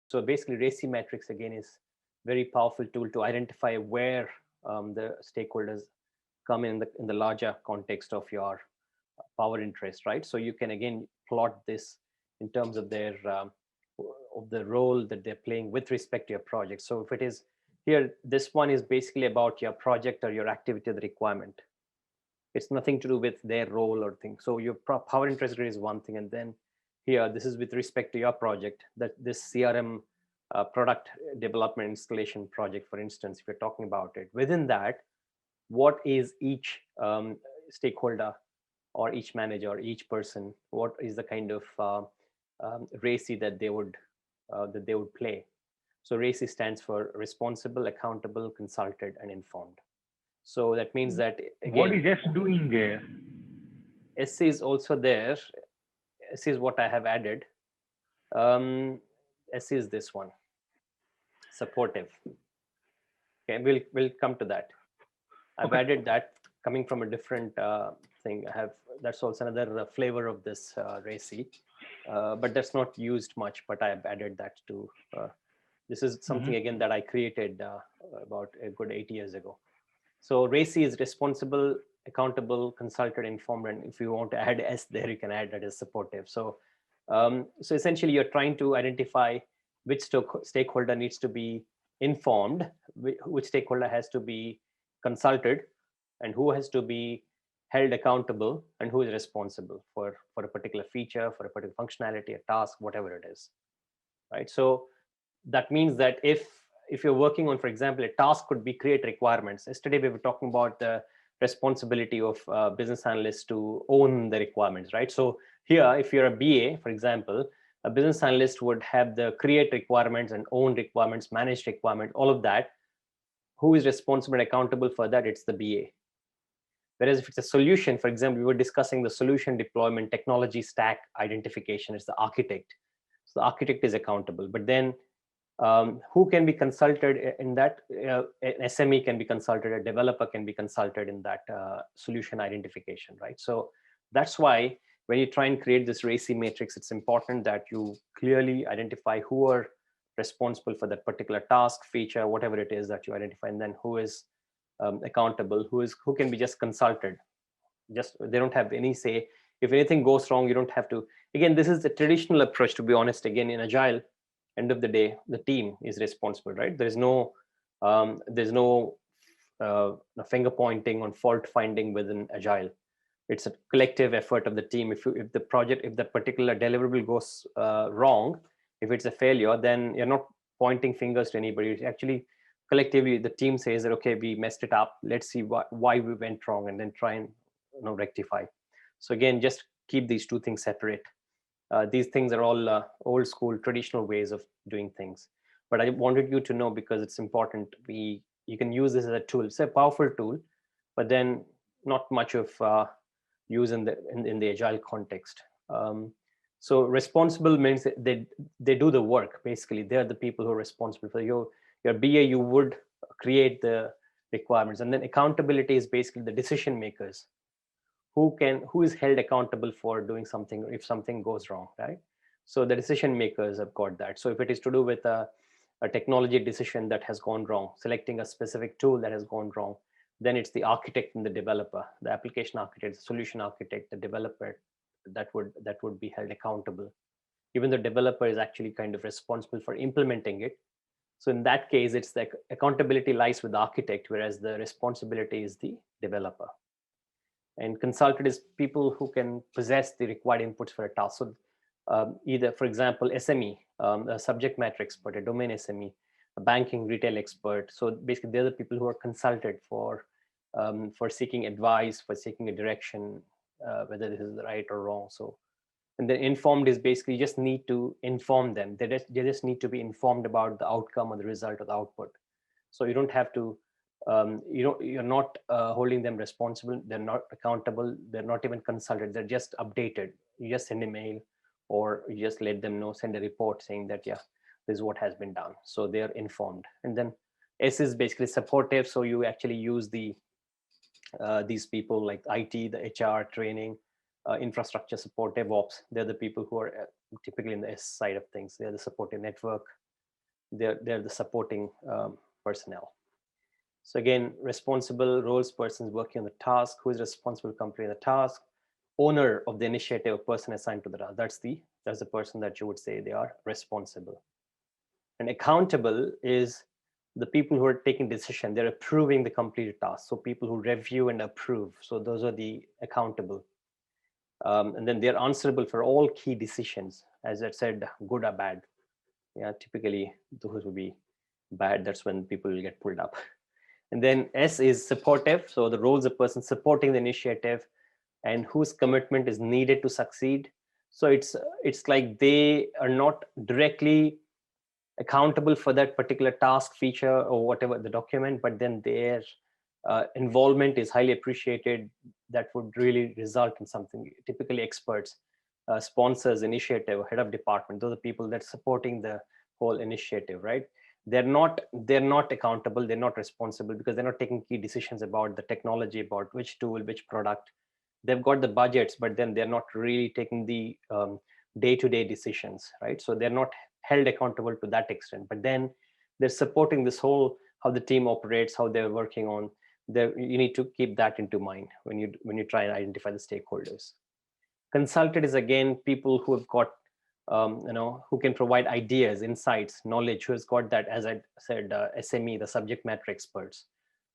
So basically, RACI matrix again is very powerful tool to identify where the stakeholders come in the larger context of your power interest, right? So you can again plot this in terms of their of the role that they're playing with respect to your project. So if it is here, this one is basically about your project or your activity, the requirement. It's nothing to do with their role or thing. So your power interest grid is one thing, and then here this is with respect to your project, that this CRM product development installation project, for instance, if you're talking about it. Within that, what is each stakeholder or each manager or each person, what is the kind of RACI that they would play. So RACI stands for responsible, accountable, consulted, and informed. So that means that What again, is S doing there? SC is also there. SC is what I have added. SC is this one, supportive. Okay, we'll come to that. I've Okay. added that coming from a different thing. I have, that's also another flavor of this RACI, but that's not used much. But I have added that to. This is something Mm-hmm. again that I created about a good 8 years ago. So RACI is responsible, accountable, consulted, informed, and if you want to add S there, you can add that as supportive. So essentially, you're trying to identify which stakeholder needs to be informed, which stakeholder has to be consulted, and who has to be held accountable, and who is responsible for a particular feature, for a particular functionality, a task, whatever it is, right? So that means that if you're working on, for example, a task could be create requirements. Yesterday we were talking about the responsibility of business analysts to own the requirements, right? So here, if you're a BA, for example, a business analyst would have the create requirements and own requirements, manage requirement, all of that. Who is responsible and accountable for that? It's the BA. Whereas if it's a solution, for example, we were discussing the solution deployment, technology stack identification, it's the architect. So the architect is accountable. But then who can be consulted in that? An SME can be consulted, a developer can be consulted in that solution identification, right? So that's why when you try and create this RACI matrix, it's important that you clearly identify who are responsible for that particular task, feature, whatever it is that you identify, and then who is accountable, who can be just consulted. Just they don't have any say. If anything goes wrong, you don't have to. Again, this is the traditional approach, to be honest. Again, in Agile, end of the day, the team is responsible, right? There's no finger pointing on fault finding within Agile. It's a collective effort of the team. If the particular deliverable goes wrong, if it's a failure, then you're not pointing fingers to anybody. It's actually collectively the team says that, okay, we messed it up, let's see why we went wrong, and then try and rectify. So again, just keep these two things separate. These things are all old school traditional ways of doing things, but I wanted you to know because it's important. You can use this as a tool. It's a powerful tool, but then not much of use in the Agile context. So responsible means they do the work. Basically, they're the people who are responsible for your BA. You would create the requirements, and then accountability is basically the decision makers who is held accountable for doing something if something goes wrong, right? So the decision makers have got that. So if it is to do with a technology decision that has gone wrong, selecting a specific tool that has gone wrong, then it's the architect and the developer, the application architect, the solution architect, the developer that would be held accountable. Even the developer is actually kind of responsible for implementing it. So in that case, it's the accountability lies with the architect, whereas the responsibility is the developer. And consultant is people who can possess the required inputs for a task. So either, for example, SME, a subject matter expert, a domain SME, a banking retail expert. So basically, they're the people who are consulted for seeking advice, for seeking a direction, whether this is right or wrong. So, and then informed is basically you just need to inform them. They just need to be informed about the outcome or the result of the output. So you don't have to you're not holding them responsible. They're not accountable. They're not even consulted. They're just updated. You just send a mail, or you just let them know, send a report saying that, yeah, this is what has been done. So they're informed. And then S is basically supportive. So you actually use these people like IT, the HR, training, infrastructure support, DevOps. They're the people who are typically in the S side of things. They're the supportive network. they're the supporting personnel. So again, responsible roles, persons working on the task, who is responsible for completing the task, owner of the initiative, a person assigned to the task. That's the person that you would say they are responsible. And accountable is the people who are taking decision, they're approving the completed task. So people who review and approve. So those are the accountable. And then they're answerable for all key decisions, as I said, good or bad. Yeah, typically those will be bad. That's when people will get pulled up. And then S is supportive. So the roles of person supporting the initiative and whose commitment is needed to succeed. So it's like they are not directly accountable for that particular task, feature, or whatever the document, but then their involvement is highly appreciated. That would really result in something. Typically experts, sponsors, initiative, head of department, those are people that are supporting the whole initiative, right? They're not accountable, they're not responsible, because they're not taking key decisions about the technology, about which tool, which product. They've got the budgets, but then they're not really taking the day-to-day decisions, right? So they're not held accountable to that extent, but then they're supporting this whole, how the team operates, how they're working on. You need to keep that into mind when you try and identify the stakeholders. Consultant is again people who have got who can provide ideas, insights, knowledge, who has got that, as I said, SME, the subject matter experts,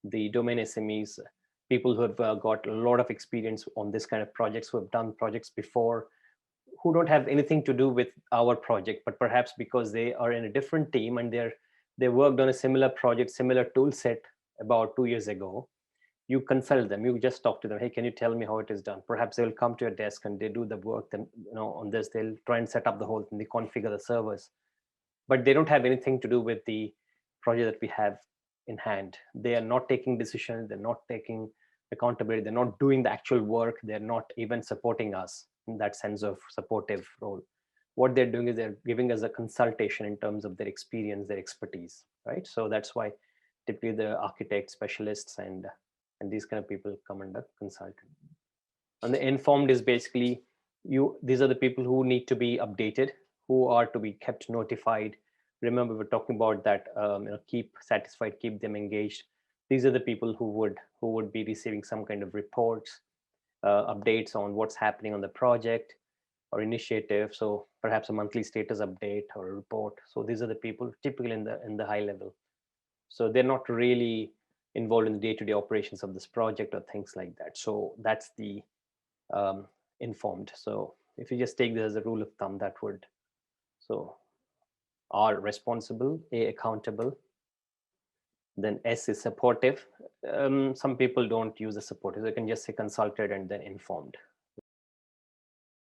the domain SMEs, people who have got a lot of experience on this kind of projects, who have done projects before, who don't have anything to do with our project, but perhaps because they are in a different team and they worked on a similar project, similar tool set about 2 years ago. You consult them, you just talk to them, hey, can you tell me how it is done? Perhaps they will come to your desk and they do the work, then on this they'll try and set up the whole thing, they configure the servers, but they don't have anything to do with the project that we have in hand. They are not taking decisions, they're not taking accountability, they're not doing the actual work, they're not even supporting us in that sense of supportive role. What they're doing is they're giving us a consultation in terms of their experience, their expertise, right? So that's why typically the architects, specialists, and these kind of people come under consultant. And the informed is basically these are the people who need to be updated, who are to be kept notified. Remember, we're talking about that, keep satisfied, keep them engaged. These are the people who would be receiving some kind of reports, updates on what's happening on the project or initiative. So perhaps a monthly status update or a report. So these are the people typically in the high level. So they're not really involved in the day-to-day operations of this project or things like that. So that's the informed. So if you just take this as a rule of thumb, that would, so R, responsible, A, accountable, then S is supportive. Some people don't use the supportive, they can just say consulted and then informed.